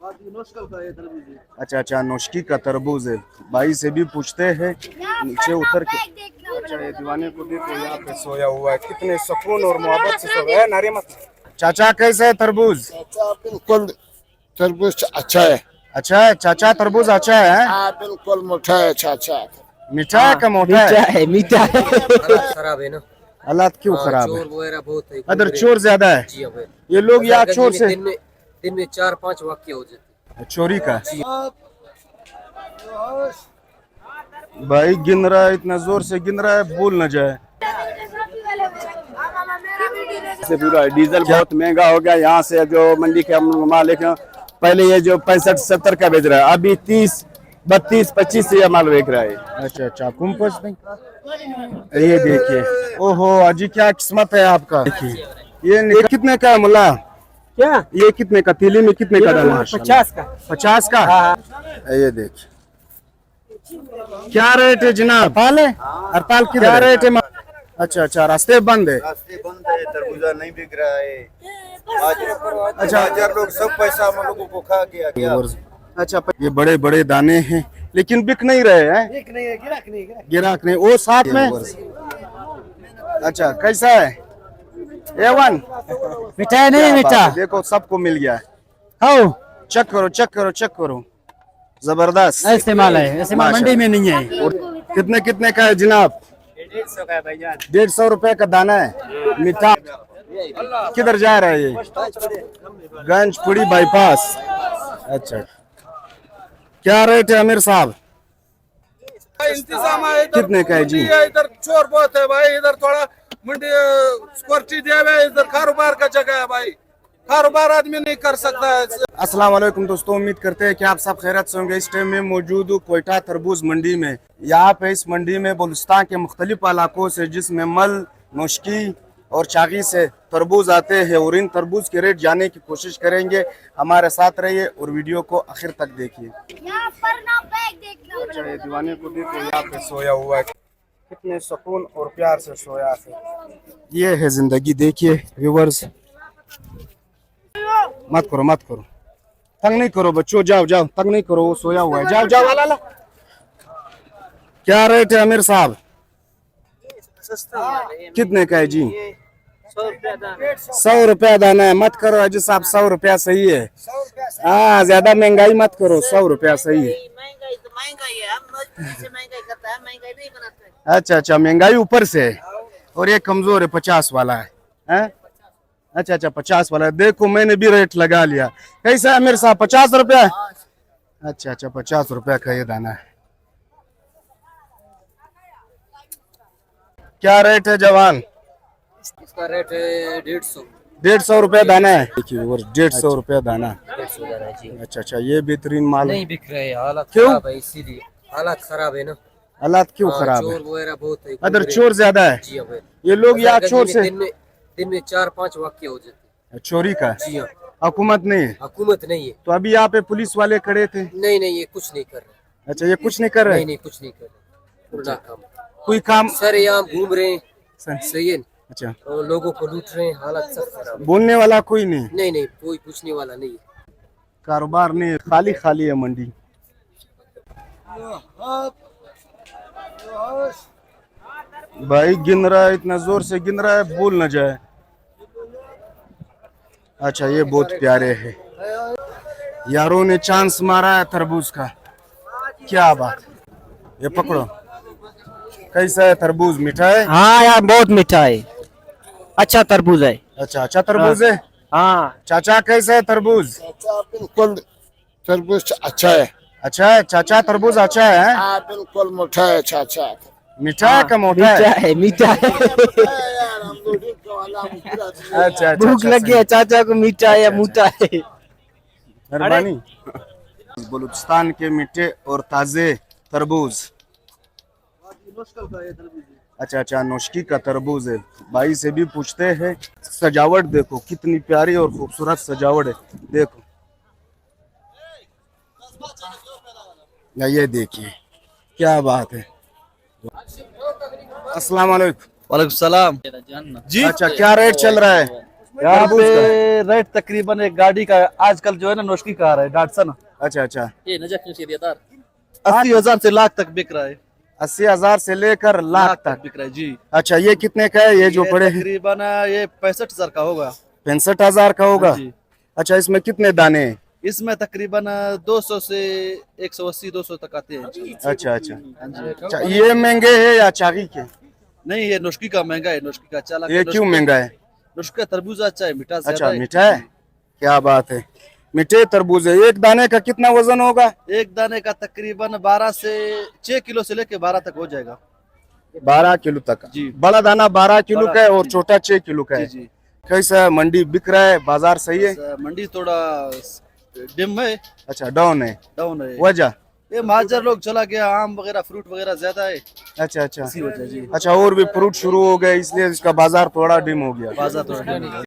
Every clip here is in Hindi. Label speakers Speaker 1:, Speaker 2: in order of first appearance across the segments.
Speaker 1: अच्छा अच्छा, नौशकी का तरबूज है। भाई से भी पूछते हैं नीचे उतर के। अच्छा, ये दीवाने को देखो यहाँ पे सोया हुआ है, कितने सुकून और मोहब्बत से सोया है। नारे मत। चाचा कैसे है तरबूज?
Speaker 2: चाचा बिल्कुल तरबूज अच्छा है।
Speaker 1: अच्छा है चाचा, तरबूज अच्छा है।
Speaker 2: हाँ बिल्कुल मीठा है चाचा।
Speaker 1: मीठा है का मोटा है?
Speaker 3: मीठा है मीठा है।
Speaker 4: हालात खराब है ना।
Speaker 1: हालात क्यों खराब है?
Speaker 4: चोर वगैरह बहुत है,
Speaker 1: अदर चोर ज्यादा है।
Speaker 4: जी हाँ भाई।
Speaker 1: ये लोग यहाँ चोर से
Speaker 4: दिन में 4-5 वाक्य हो जाते
Speaker 1: चोरी का। भाई गिन रहा है, इतना जोर से गिन रहा है, भूल न जाए।
Speaker 5: से पूरा डीजल बहुत महंगा हो गया। यहाँ से जो मंडी के मालिक हैं, पहले ये जो 65-70 का बेच रहा है, अभी 30-32-25 से ये माल बेच रहा है।
Speaker 1: अच्छा अच्छा, कुंपस नहीं। ये देखिए, ओहो अजी क्या किस्मत है आपका। देखिए ये कितने का है मुल्ला?
Speaker 3: क्या
Speaker 1: ये कितने का, तीली में कितने का डाला?
Speaker 3: 50 का।
Speaker 1: 50 का। ये देखिए क्या रेट है जनाब? हरताल है। हरताल क्या रेट है? अच्छा अच्छा, रास्ते बंद है।
Speaker 6: रास्ते बंद है, तरबूजा नहीं बिक रहा है। अच्छा, 1000 लोग सब पैसा हम लोगों को खा गया।
Speaker 1: अच्छा, ये बड़े बड़े दाने हैं लेकिन बिक नहीं रहे हैं। गिराक नहीं। वो साथ में। अच्छा कैसा है? A1
Speaker 3: मीठा नहीं मीठा।
Speaker 1: देखो सबको मिल गया है।
Speaker 3: हाँ
Speaker 1: चेक करो चेक करो चेक करो, जबरदस्त।
Speaker 3: ऐसे माल है, ऐसे माल मंडी में नहीं है।
Speaker 1: और कितने कितने का है जनाब?
Speaker 4: 150 का है भैया।
Speaker 1: 150 रुपए का दाना है। मीठा किधर जा रहा है ये? गंजपुरी बाईपास। अच्छा, क्या रेट है अमीर साहब?
Speaker 2: इंतजाम है
Speaker 1: कितने का है जी?
Speaker 2: इधर चोर बहुत है भाई। इधर थोड़ा मंडी स्क्वार्टी दिया हुआ है। इधर कारोबार का जगह है भाई, कारोबार आदमी नहीं कर सकता है।
Speaker 1: अस्सलाम वालेकुम दोस्तों, उम्मीद करते हैं कि आप सब खैरियत से होंगे। इस टाइम में मौजूद हूँ कोयटा तरबूज मंडी में। यहाँ पे इस मंडी में बलूचिस्तान के मुख्तलिफ इलाकों से, जिसमें मल, नौशकी और चागी से तरबूज आते हैं, और इन तरबूज के रेट जानने की कोशिश करेंगे। हमारे साथ रहिए और वीडियो को आखिर तक देखिए। अच्छा, ये दीवाने को देखो यहाँ पे सोया हुआ है, कितने सुकून और प्यार से सोया है। ये है जिंदगी। देखिए व्यूवर्स, मत करो मत करो, तंग नहीं करो बच्चों, जाओ जाओ, तंग नहीं करो, वो सोया हुआ है। जाओ जाओ ला ला। क्या रेट है अमीर साहब? कितने का है जी? 100 रुपया दाना है। मत करो अजी साहब, 100 रुपया सही है। हाँ ज्यादा महंगाई मत करो, 100 रुपया सही है। अच्छा अच्छा, महंगाई ऊपर से है और ये कमजोर है, 50 वाला है। अच्छा अच्छा, 50 वाला है। देखो मैंने भी रेट लगा लिया। कैसा है मेरे साहब? 50 रुपया। अच्छा अच्छा, 50 रुपया का ये दाना है। क्या रेट है जवान?
Speaker 4: इसका रेट है 150।
Speaker 1: 150 रुपया दाना है। देखिए 150 रुपया दाना।
Speaker 4: 150 है जी।
Speaker 1: अच्छा अच्छा, ये बेहतरीन माल
Speaker 4: नहीं बिक रहे हैं, हालत
Speaker 1: क्यों?
Speaker 4: खराब है, इसीलिए हालत खराब है ना।
Speaker 1: हालात क्यों खराब है?
Speaker 4: चोर वगैरह बहुत है,
Speaker 1: अदर चोर ज्यादा है।
Speaker 4: जी हाँ भाई।
Speaker 1: ये लोग यहाँ चोर से
Speaker 4: दिन में 4-5 वाक्य हो जाते
Speaker 1: चोरी का।
Speaker 4: जी हाँ।
Speaker 1: हुकूमत नहीं है?
Speaker 4: हुकूमत नहीं है।
Speaker 1: तो अभी यहाँ पे पुलिस वाले खड़े थे।
Speaker 4: नहीं नहीं, ये कुछ नहीं कर रहे।
Speaker 1: अच्छा, ये कुछ नहीं कर रहे?
Speaker 4: नहीं नहीं, कुछ नहीं कर रहे। उल्टा काम,
Speaker 1: कोई काम
Speaker 4: सर यहाँ घूम रहे हैं, सही है।
Speaker 1: अच्छा,
Speaker 4: और लोगों को लूट रहे हैं, हालत सब खराब है।
Speaker 1: बोलने वाला कोई नहीं?
Speaker 4: नहीं नहीं, कोई पूछने वाला नहीं है।
Speaker 1: कारोबार नहीं है, खाली खाली है मंडी। भाई गिन रहा है, इतना जोर से गिन रहा है, भूल न जाए। अच्छा, ये बहुत प्यारे है। यारों ने चांस मारा है तरबूज का, क्या बात। ये पकड़ो, कैसा है तरबूज? मीठा है?
Speaker 3: हाँ यार बहुत मीठा है, अच्छा तरबूज है।
Speaker 1: अच्छा अच्छा तरबूज है।
Speaker 3: हाँ
Speaker 1: चाचा कैसा है तरबूज?
Speaker 2: चाचा बिल्कुल तरबूज अच्छा है।
Speaker 1: अच्छा है चाचा, तरबूज अच्छा है।
Speaker 2: हाँ बिल्कुल मीठा है चाचा।
Speaker 1: मीठा है का मोटा
Speaker 3: मीठा
Speaker 1: है?
Speaker 3: है मीठा है।
Speaker 1: अच्छा अच्छा,
Speaker 3: भूख लगी है चाचा को, मीठा है या मोटा है?
Speaker 1: मेहरबानी। बलूचिस्तान के मीठे और ताजे तरबूज। अच्छा अच्छा, नौशकी का तरबूज है। भाई से भी पूछते हैं। सजावट देखो कितनी प्यारी और खूबसूरत सजावट है, देखो। ये देखिए क्या बात है। अस्सलाम वालेकुम।
Speaker 7: वालेकुम सलाम जी।
Speaker 1: अच्छा, क्या रेट चल रहा है?
Speaker 7: यहाँ पे रेट तकरीबन एक गाड़ी का आजकल जो है ना नोस्की कार है डाटसन
Speaker 1: अच्छा अच्छा,
Speaker 7: 80,000 से लाख तक बिक रहा है।
Speaker 1: 80,000 से लेकर लाख तक।
Speaker 7: बिक रहा है जी।
Speaker 1: अच्छा, ये कितने का है ये जो पड़े हैं?
Speaker 7: तकरीबन ये 65,000 का होगा।
Speaker 1: 65,000 का होगा।
Speaker 7: जी।
Speaker 1: अच्छा, इसमें कितने दाने हैं?
Speaker 7: इसमें तकरीबन 200 से 180-200 तक आते हैं।
Speaker 1: अच्छा अच्छा अच्छा, ये महंगे है या चागी के?
Speaker 7: नहीं, ये नोस्की का महंगा है। नोस्की का अच्छा
Speaker 1: ये क्यों महंगा है?
Speaker 7: नोस्की का तरबूज अच्छा है, मीठा ज्यादा
Speaker 1: अच्छा,
Speaker 7: है।
Speaker 1: मीठा है, क्या बात है, मीठे तरबूज है। एक दाने का कितना वजन होगा?
Speaker 7: एक दाने का तकरीबन 12 से 6 किलो से लेके 12 तक हो जाएगा।
Speaker 1: 12 किलो तक
Speaker 7: जी।
Speaker 1: बड़ा दाना 12 किलो का है और छोटा 6 किलो का है।
Speaker 7: जी।
Speaker 1: कैसा मंडी बिक रहा है, बाजार सही है?
Speaker 7: मंडी थोड़ा डिम है।
Speaker 1: अच्छा, डाउन है।
Speaker 7: डाउन है।
Speaker 1: वजह
Speaker 7: ये महाजर लोग चला गया, आम वगैरह फ्रूट वगैरह ज्यादा है।
Speaker 1: अच्छा अच्छा,
Speaker 7: इसी वजह जी।
Speaker 1: अच्छा, और भी फ्रूट शुरू हो गए इसलिए इसका बाजार थोड़ा डिम हो गया।
Speaker 7: बाजार थोड़ा डिम है।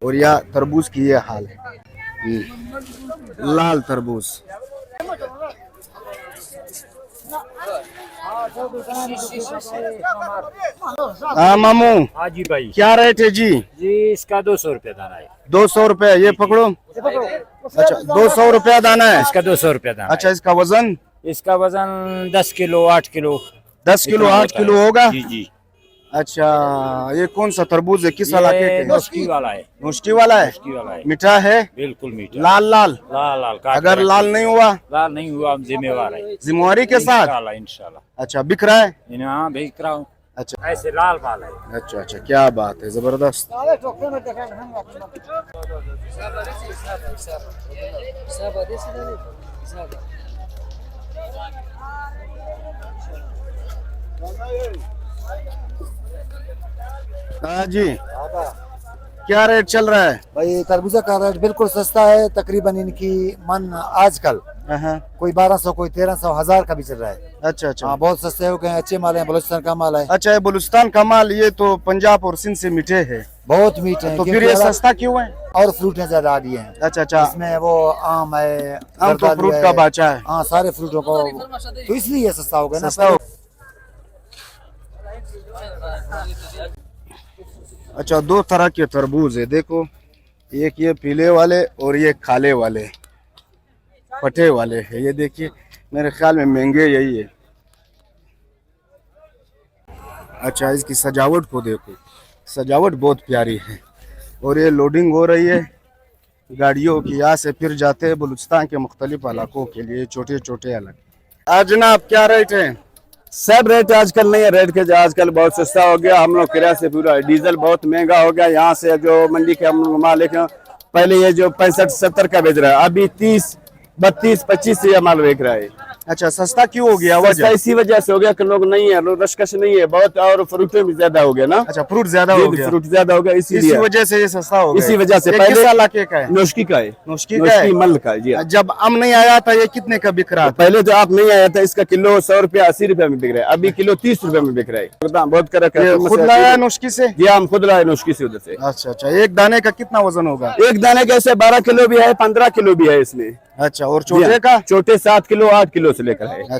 Speaker 1: और यह तरबूज की ये हाल है, लाल तरबूज। हाँ मामू।
Speaker 8: हाँ जी भाई।
Speaker 1: क्या रेट है जी?
Speaker 8: जी इसका 200 रुपया दाना है।
Speaker 1: 200 रुपया, ये पकड़ो। अच्छा, 200 रुपया दाना है
Speaker 8: इसका 200 रुपया दाना।
Speaker 1: अच्छा, इसका वजन?
Speaker 8: इसका वजन 10 किलो 8 किलो
Speaker 1: 10 किलो 8 किलो होगा।
Speaker 8: जी जी।
Speaker 1: अच्छा, ये कौन सा तरबूज है, किस इलाके के?
Speaker 8: नोस्की वाला है।
Speaker 1: नोस्की वाला है।
Speaker 8: नोस्की वाला है।
Speaker 1: मीठा है?
Speaker 8: बिल्कुल मीठा।
Speaker 1: लाल लाल?
Speaker 8: लाल लाल।
Speaker 1: अगर लाल नहीं हुआ?
Speaker 8: लाल नहीं हुआ हम जिम्मेवार है,
Speaker 1: जिम्मेवारी के साथ।
Speaker 8: इंशाल्लाह।
Speaker 1: अच्छा, बिक रहा है?
Speaker 8: हाँ बिक रहा हूँ।
Speaker 1: अच्छा,
Speaker 8: ऐसे लाल माल है।
Speaker 1: अच्छा अच्छा, क्या बात है, जबरदस्त। हाँ जी, क्या रेट चल रहा है?
Speaker 9: भाई तरबूजा का रेट बिल्कुल सस्ता है। तकरीबन इनकी मन आजकल कोई 1200 कोई 1300 1000 का भी चल रहा है।
Speaker 1: अच्छा अच्छा,
Speaker 9: हाँ, बहुत सस्ते हो गए, अच्छे माल हैं, बलूचिस्तान का माल है।
Speaker 1: अच्छा, ये बलूचिस्तान का माल, ये तो पंजाब और सिंध से मीठे है,
Speaker 9: बहुत मीठे हैं।
Speaker 1: तो फिर ये सस्ता क्यों है?
Speaker 9: और फ्रूट है ज्यादा आ गए हैं।
Speaker 1: अच्छा अच्छा,
Speaker 9: इसमें वो आम है,
Speaker 1: आम तो फ्रूट का बाचा है।
Speaker 9: हाँ, सारे फ्रूटों को, तो इसलिए सस्ता हो गया ना।
Speaker 1: सस्ता हो। अच्छा, दो तरह के तरबूज है, देखो, एक ये पीले वाले और ये काले वाले, फटे वाले है। ये देखिए, मेरे ख्याल में महंगे यही है। अच्छा, इसकी सजावट को देखो, सजावट बहुत प्यारी है। और ये लोडिंग हो रही है गाड़ियों की, यहाँ से फिर जाते हैं बलूचिस्तान के मुख्तलिफ इलाकों के लिए, छोटे छोटे अलग। आज जनाब क्या रेट है?
Speaker 5: सब रेट आजकल नहीं है, रेट के आजकल बहुत सस्ता हो गया। हम लोग किराया से पूरा, डीजल बहुत महंगा हो गया। यहाँ से जो मंडी के हम लोग मालिक हैं, पहले ये जो 65-70 का बेच रहा है, अभी 30, 32, 25 से ये माल बेच रहा है।
Speaker 1: अच्छा, सस्ता क्यों हो गया?
Speaker 5: वजह इसी वजह से हो गया कि लोग नहीं है, लोग रशकश नहीं है बहुत, और फ्रूट भी ज्यादा हो गया ना।
Speaker 1: अच्छा, फ्रूट ज्यादा हो गया,
Speaker 5: फ्रूट ज्यादा हो गया,
Speaker 1: इसी वजह से ये सस्ता हो गया।
Speaker 5: इसी वजह से।
Speaker 1: पहले किस इलाके का है?
Speaker 5: नोस्की का है।
Speaker 1: नोस्की का है,
Speaker 5: मल का है जी।
Speaker 1: जब आम नहीं आया था ये कितने का बिक रहा था?
Speaker 5: पहले जो आप नहीं आया था, इसका किलो 100 रुपया 80 रुपया में बिक रहा है, अभी किलो 30 रुपया में बिक रहा है। बहुत कर
Speaker 1: खुद लाया नोस्की से?
Speaker 5: जी, हम खुद लाए नोस्की से उधर से।
Speaker 1: अच्छा अच्छा, एक दाने का कितना वजन होगा?
Speaker 5: एक दाने का ऐसे 12 किलो भी है, 15 किलो भी है इसमें।
Speaker 1: अच्छा, और छोटे का?
Speaker 5: छोटे 7 किलो 8 किलो से लेकर है।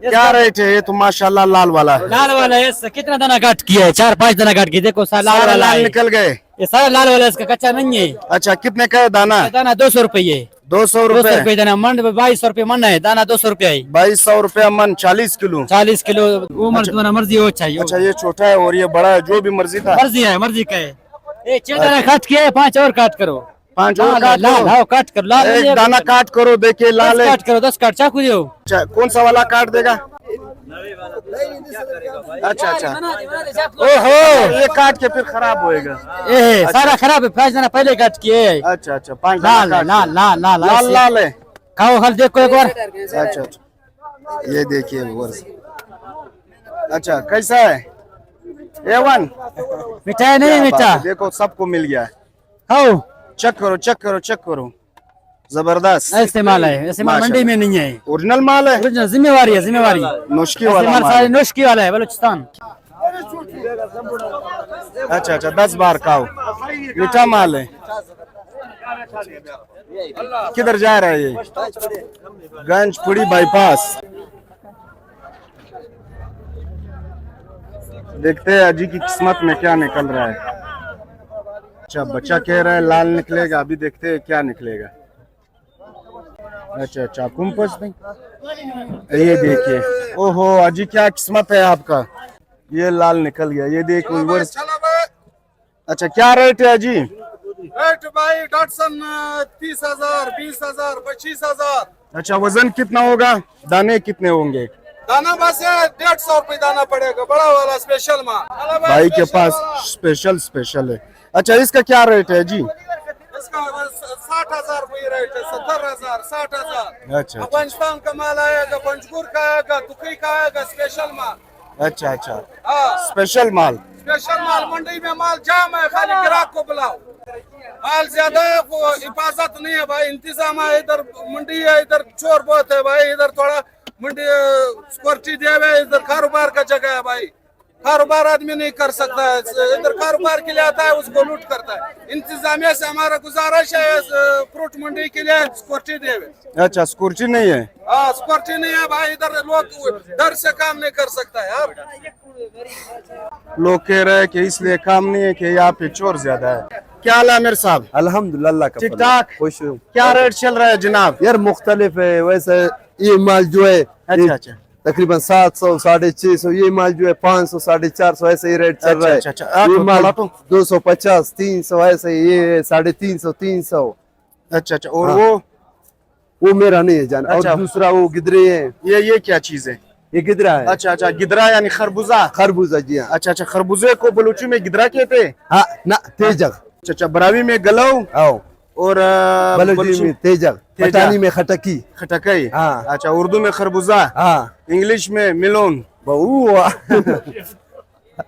Speaker 1: क्या रेट है? ये तो माशाल्लाह लाल वाला है।
Speaker 3: लाल वाला है, इससे कितना दाना काट किया है? 4-5 दाना काट किया, देखो सारा लाल वाला
Speaker 1: लाल
Speaker 3: है।
Speaker 1: निकल गए।
Speaker 3: ये सारा लाल वाला, इसका कच्चा नहीं है।
Speaker 1: अच्छा, कितने का है दाना?
Speaker 3: दाना 200 रुपये।
Speaker 1: 200
Speaker 3: 200
Speaker 1: रुपए
Speaker 3: रुपये दाना, मन 2200 रुपये मन है, दाना 200 रुपया है।
Speaker 1: 2200 रुपया मन, 40 किलो।
Speaker 3: 40 किलो, वो तुम्हारा मर्जी हो चाहिए।
Speaker 1: अच्छा, ये छोटा है और ये बड़ा है, जो भी मर्जी था।
Speaker 3: मर्जी है, मर्जी का है। 6 दाना काट किया है, 5 और काट करो।
Speaker 1: 5 और काट
Speaker 3: लाल, हाँ काट करो। लाल
Speaker 1: एक दाना काट करो, देखिए लाल है।
Speaker 3: काट करो, 10 काट, चाकू दो।
Speaker 1: अच्छा, कौन सा वाला काट देगा? अच्छा अच्छा, ओहो, ये काट के फिर खराब होएगा।
Speaker 3: सारा खराब है, 5 दाना पहले काट किए।
Speaker 1: अच्छा अच्छा, 5
Speaker 3: लाल लाल लाल लाल
Speaker 1: लाल लाल है।
Speaker 3: खाओ, हल देखो एक बार।
Speaker 1: अच्छा अच्छा, ये देखिए वर्ष। अच्छा, कैसा है? A1
Speaker 3: मीठा नहीं मीठा?
Speaker 1: देखो, सबको मिल गया है।
Speaker 3: खाओ,
Speaker 1: चेक करो, चेक करो, चेक करो, जबरदस्त।
Speaker 3: ऐसे माल है, ऐसे माल मंडी में नहीं है।
Speaker 1: ओरिजिनल माल है,
Speaker 3: ओरिजिनल जिम्मेवारी है, जिम्मेवारी।
Speaker 1: नोस्की वाला माल
Speaker 3: सारे नोस्की वाला है, बलूचिस्तान।
Speaker 1: अच्छा अच्छा, 10 बार खाओ, मीठा माल है। किधर जा रहा है ये? गंजपुरी बाईपास। देखते हैं अजी की किस्मत में क्या निकल रहा है। अच्छा बच्चा कह रहा है लाल निकलेगा, अभी देखते हैं क्या निकलेगा। अच्छा अच्छा कुंपस नहीं, ये देखिए, ओहो अजी क्या किस्मत है आपका, ये लाल निकल गया, ये देखो व्यूअर्स।
Speaker 2: चला भाई
Speaker 1: अच्छा क्या रेट है अजी?
Speaker 2: रेट भाई डॉटसन 30,000, 20,000, 25,000।
Speaker 1: अच्छा वजन कितना होगा, दाने कितने होंगे?
Speaker 2: दाना बस 150 रुपये दाना पड़ेगा, बड़ा वाला स्पेशल माल। चला
Speaker 1: भाई के
Speaker 2: स्पेशल
Speaker 1: पास
Speaker 2: वाला।
Speaker 1: स्पेशल है। अच्छा इसका क्या रेट है जी?
Speaker 2: इसका 60,000 रुपये रेट है, 70,000, 60,000।
Speaker 1: अच्छा
Speaker 2: अफगानिस्तान का माल आएगा, पंचकुर का आएगा, दुखी का आएगा, स्पेशल माल।
Speaker 1: अच्छा अच्छा
Speaker 2: हाँ
Speaker 1: स्पेशल माल।
Speaker 2: स्पेशल माल, मंडी में माल जाम है, खाली ग्राहक को बुलाओ। माल ज्यादा है, वो हिफाजत नहीं है भाई, इंतजाम है। इधर मंडी है, इधर चोर बहुत है भाई, इधर थोड़ा मंडी सिक्योरिटी दिया हुआ है, इधर कारोबार का जगह है भाई, कारोबार आदमी नहीं कर सकता है। इधर कारोबार के लिए आता है, उसको लूट करता है। इंतजामिया से हमारा गुजारिश है फ्रूट मंडी के लिए सिक्योरिटी दिए हुए।
Speaker 1: अच्छा सिक्योरिटी नहीं है?
Speaker 2: हाँ सिक्योरिटी नहीं है भाई, इधर लोग डर से काम नहीं कर सकता है यार।
Speaker 1: लोग कह रहे हैं कि इसलिए काम नहीं है कि यहाँ पे चोर ज्यादा है। क्या हाल है मेरे साहब?
Speaker 5: अल्हम्दुलिल्लाह का
Speaker 1: ठीक ठाक?
Speaker 5: खुश हूँ
Speaker 1: क्या रेट चल रहा है जनाब?
Speaker 5: यार, मुख्तलिफ है। वैसे ये माल जो है
Speaker 1: अच्छा अच्छा
Speaker 5: तकरीबन 700, 650, ये माल जो है 500, 450 ऐसे ही रेट चल रहा है।
Speaker 1: अच्छा, अच्छा, अच्छा।
Speaker 5: ये
Speaker 1: आप
Speaker 5: माल
Speaker 1: थोड़ा तो
Speaker 5: 250, 300 ऐसे, ये 350, 300।
Speaker 1: अच्छा अच्छा और
Speaker 5: हाँ। वो मेरा नहीं है जान।
Speaker 1: अच्छा।
Speaker 5: और दूसरा वो गिदरे है।
Speaker 1: ये क्या चीज है?
Speaker 5: ये गिदरा है।
Speaker 1: अच्छा अच्छा गिदरा यानी खरबूजा।
Speaker 5: खरबूजा जी हाँ।
Speaker 1: अच्छा अच्छा खरबूजे को बलूची में गिदरा कहते हैं।
Speaker 5: हाँ ना तेजग।
Speaker 1: अच्छा अच्छा बरावी में गलव
Speaker 5: आओ
Speaker 1: और
Speaker 5: बलूची में तेजग, पठानी में खटकी।
Speaker 1: खटकई।
Speaker 5: हाँ।
Speaker 1: अच्छा उर्दू में खरबूजा,
Speaker 5: हाँ
Speaker 1: इंग्लिश में मिलोन।
Speaker 5: बहु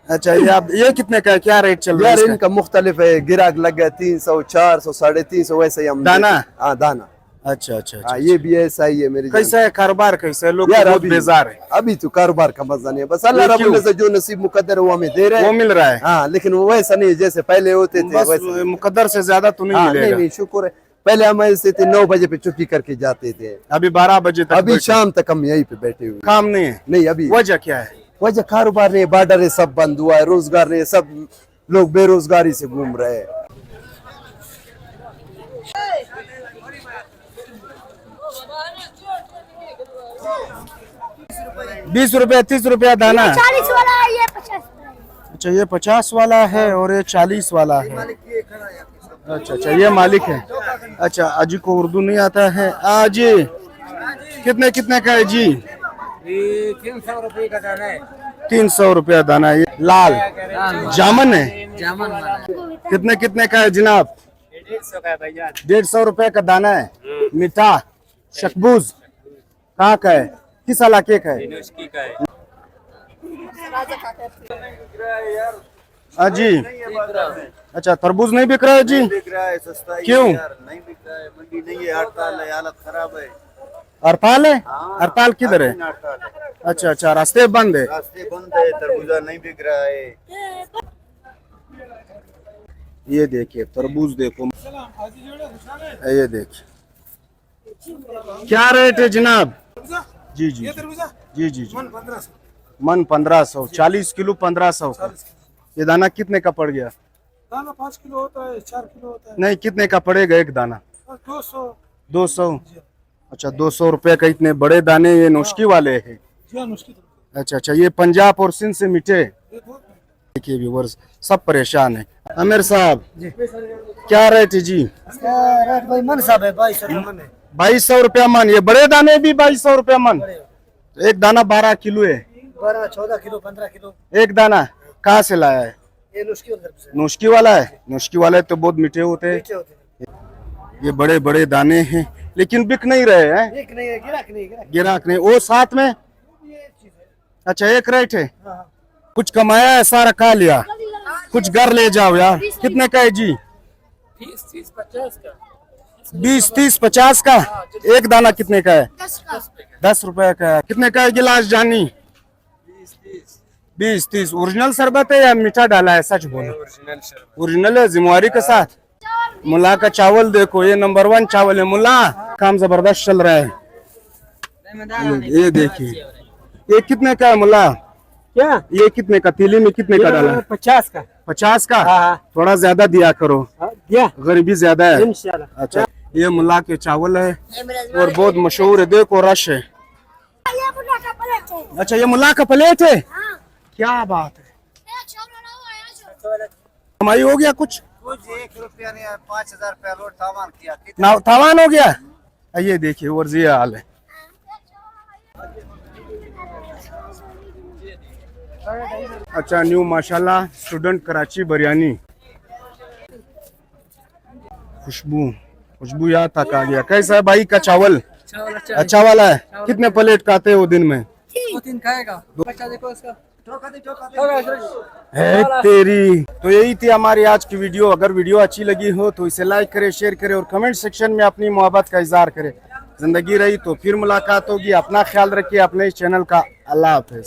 Speaker 1: अच्छा ये कितने का है? क्या रेट चल रहा है
Speaker 5: यार
Speaker 1: इसका?
Speaker 5: इनका मुख्तलिफ है, गिराक लग गया 300, 400, 350 वैसे ही हम
Speaker 1: दाना?
Speaker 5: हाँ दाना।
Speaker 1: अच्छा अच्छा
Speaker 5: हाँ
Speaker 1: अच्छा
Speaker 5: ये भी ऐसा ही है मेरी जान।
Speaker 1: कैसा है कारोबार, कैसा है? लोग
Speaker 5: यार
Speaker 1: बहुत
Speaker 5: अभी
Speaker 1: बेजार है।
Speaker 5: अभी तो कारोबार का मजा नहीं है, बस अल्लाह रब्बुल इज्जत जो नसीब मुकद्दर है वो हमें दे रहे
Speaker 1: वो
Speaker 5: हैं।
Speaker 1: मिल रहा है
Speaker 5: हाँ लेकिन वो वैसा नहीं है जैसे पहले होते थे
Speaker 1: बस
Speaker 5: वैसे।
Speaker 1: मुकद्दर से ज्यादा तो नहीं
Speaker 5: हाँ नहीं
Speaker 1: मिलेगा।
Speaker 5: नहीं शुक्र है। पहले हम ऐसे थे 9 बजे पे छुट्टी करके जाते थे,
Speaker 1: अभी 12 बजे तक
Speaker 5: अभी
Speaker 1: बैठे।
Speaker 5: शाम तक हम यहीं पे बैठे हुए।
Speaker 1: काम नहीं है?
Speaker 5: नहीं अभी
Speaker 1: वजह क्या है?
Speaker 5: वजह कारोबार नहीं, बॉर्डर है, सब बंद हुआ है, रोजगार नहीं, सब लोग बेरोजगारी से घूम रहे हैं।
Speaker 1: ₹20, ₹30 दाना।
Speaker 10: 40 वाला है, ये 50 वाला है।
Speaker 1: अच्छा ये 50 वाला है और ये 40 वाला है। अच्छा अच्छा ये मालिक है। अच्छा अजी को उर्दू नहीं आता है। अजी कितने का है जी?
Speaker 4: 300 रुपये का दाना है।
Speaker 1: 300 रुपया दाना है। ये लाल जामन है।
Speaker 4: जामन वाला
Speaker 1: कितने का है जनाब?
Speaker 4: 150 का है भैया।
Speaker 1: 150 रुपए का दाना है। मीठा शकबूज कहाँ का है, किस इलाके का है?
Speaker 4: उसकी का है।
Speaker 1: जी अच्छा तरबूज नहीं बिक रहा है जी?
Speaker 6: बिक रहा है, सस्ता ही
Speaker 1: क्यों?
Speaker 6: है यार, नहीं बिक रहा है, मंडी नहीं है, हड़ताल है, हालत खराब है।
Speaker 1: हड़ताल है? हड़ताल किधर है?
Speaker 6: हड़ताल है,
Speaker 1: अच्छा अच्छा रास्ते बंद है।
Speaker 6: रास्ते बंद है, तरबूजा नहीं बिक रहा है।
Speaker 1: ये देखिए तरबूज देखो, ये देखिए क्या रेट है जनाब? जी जी जी जी जी मन 1500, 40 किलो 1500 का। ये दाना कितने का पड़ गया?
Speaker 2: दाना 5 किलो होता है, 4 किलो होता है।
Speaker 1: नहीं कितने का पड़ेगा एक दाना? 200। अच्छा 200 रुपए का। इतने बड़े दाने ये नौशकी वाले हैं? अच्छा अच्छा ये पंजाब और सिंध से मीठे। देखिए व्यूअर्स सब परेशान है। आमिर साहब क्या रेट है जी?
Speaker 9: रेट भाई मन साहब है 2200 मन है।
Speaker 1: 2200 रुपया मन। ये बड़े दाने भी 2200 रुपया मन? एक दाना 12 किलो है।
Speaker 9: 12, 14 किलो, 15 किलो
Speaker 1: एक दाना कहाँ से लाया है?
Speaker 9: ये नुस्खी उधर से
Speaker 1: नौशकी वाला है? नौशकी वाले तो बहुत मीठे होते हैं।
Speaker 9: नीचे होते हैं।
Speaker 1: ये बड़े बड़े दाने हैं लेकिन बिक नहीं रहे हैं।
Speaker 9: एक नहीं है, गिराक नहीं है,
Speaker 1: गिराक नहीं। वो साथ में अच्छा एक रेट है। कुछ कमाया है सारा खा लिया, कुछ घर ले जाओ यार। कितने का है जी?
Speaker 4: 30, 50 का।
Speaker 1: 20, 30, 50 का। एक दाना कितने का है? 10 रुपए का है। कितने का है गिलास जानी? 20, 30। ओरिजिनल शरबत है या मीठा डाला है? सच बोलो। ओरिजिनल है जिम्मेवारी के साथ। मुल्ला का चावल देखो, ये नंबर 1 चावल है मुल्ला। काम जबरदस्त चल रहा है। ये देखिए ये कितने का है मुल्ला?
Speaker 4: क्या
Speaker 1: ये कितने का, तीली में कितने का डाला है?
Speaker 4: 50 का।
Speaker 1: 50 का।
Speaker 4: हाँ।
Speaker 1: थोड़ा ज्यादा दिया करो,
Speaker 4: दिया
Speaker 1: गरीबी ज्यादा है।
Speaker 4: इंशाल्लाह।
Speaker 1: अच्छा, ये मुल्ला के चावल है और बहुत मशहूर है, देखो रश है।
Speaker 10: ये मुन्ना का प्लेट है।
Speaker 1: अच्छा, ये मुल्ला का प्लेट है,
Speaker 10: हाँ।
Speaker 1: क्या बात है।
Speaker 10: ये
Speaker 1: कमाई हो गया कुछ?
Speaker 6: कुछ 1 रुपया नहीं, 5000 रुपया रोड तावान किया।
Speaker 1: ना तावान हो गया। ये देखिए और ये हाल है। अच्छा, न्यू माशाल्लाह स्टूडेंट कराची बिरयानी, खुशबू यहाँ तक आ गया। कैसा है भाई का चावल? अच्छा वाला है। कितने प्लेट खाते हो दिन में?
Speaker 4: 2-3 खाएगा। बच्चा देखो इसका।
Speaker 1: है तेरी। तो यही थी हमारी आज की वीडियो। अगर वीडियो अच्छी लगी हो तो इसे लाइक करें, शेयर करें और कमेंट सेक्शन में अपनी मोहब्बत का इजहार करें। जिंदगी रही तो फिर मुलाकात होगी। अपना ख्याल रखिए अपने इस चैनल का। अल्लाह हाफिज।